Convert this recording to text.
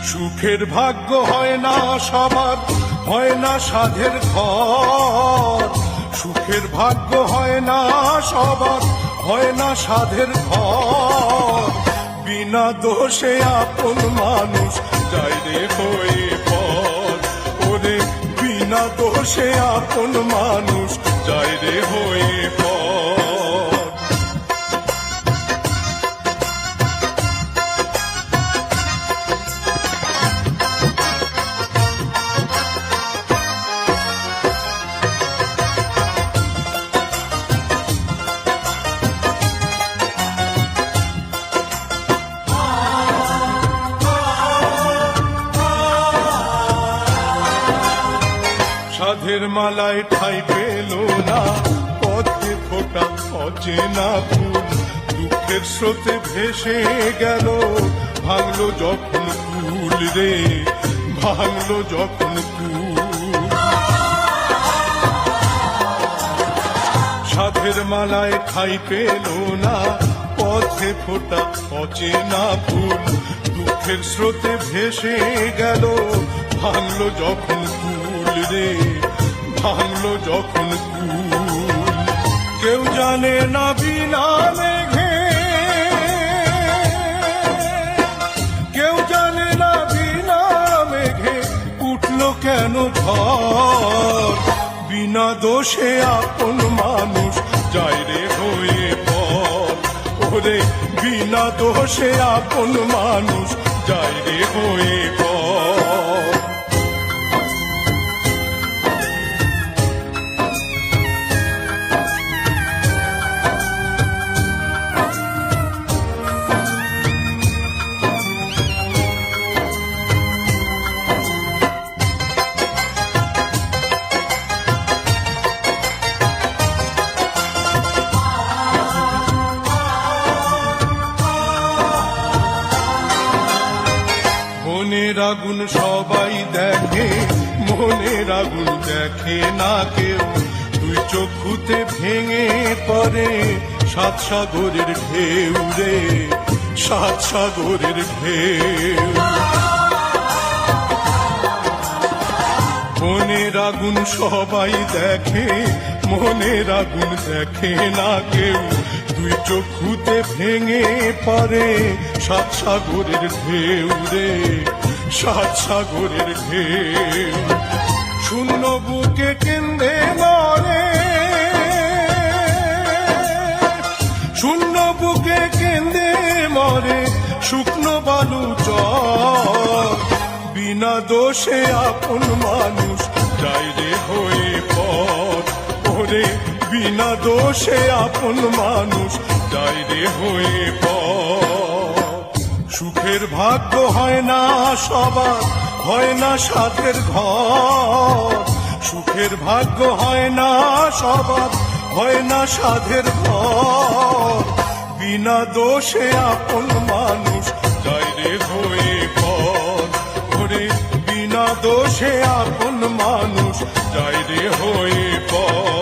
সুখের ভাগ্য হয় না সবার, হয় না সাধের ঘর। সুখের ভাগ্য হয় না সবার, হয় না সাধের ঘর। বিনা দোষে আপন মানুষ যায় রে হয়ে পর। ওরে বিনা দোষে আপন মানুষ যায় রে হয়ে পর। সাধের মালায় ঠাই পেল না, পথে ফোটা অচেনা ফুল। দুঃখের স্রোতে ভেসে গেল, ভাঙলো যখন কুল রে, ভাঙলো যখন কুল। সাধের মালায় ঠাই পেল না, পথে ফোটা অচেনা ফুল। দুঃখের স্রোতে ভেসে গেল, ভাঙলো যখন কুল রে, ভাঙলো যখন কুল। কেউ জানে না বিনা মেঘে, কেউ জানে না বিনা মেঘে উঠলো কেন ঝড়। বিনা দোষে আপন মানুষ যায় রে হয়ে পর। ওরে বিনা দোষে আপন মানুষ যায় রে হয়ে পর। মনের আগুন সবাই দেখে, মনের আগুন দেখে না কেউ। দুই চক্ষুতে ভেঙে পড়ে সাত সাগরের ঢেউ রে, সাত সাগরের ঢেউ। মনের আগুন সবাই দেখে, মনের আগুন দেখে না কেউ। দুই চক্ষুতে ভেঙে পড়ে সাত সাগরের ঢেউ রে, সাত সাগরের ঢেউ। শূন্য বুকে কেন্দ্রে মরে, শূন্য বুকে কেন্দ্রে মরে শুকনো বালু চর। বিনা দোষে আপন মানুষ যায় রে হয়ে পর। ওরে বিনা দোষে আপন মানুষ যায় রে হয়ে পর। সুখের ভাগ্য হয় না সবার, হয় না সাধের ঘর। সুখের ভাগ্য হয় না সবার, হয় না সাধের ঘর। বিনা দোষে আপন মানুষ যায় রে হয়ে পর। ওরে বিনা দোষে আপন মানুষ যায় রে হয়ে পর।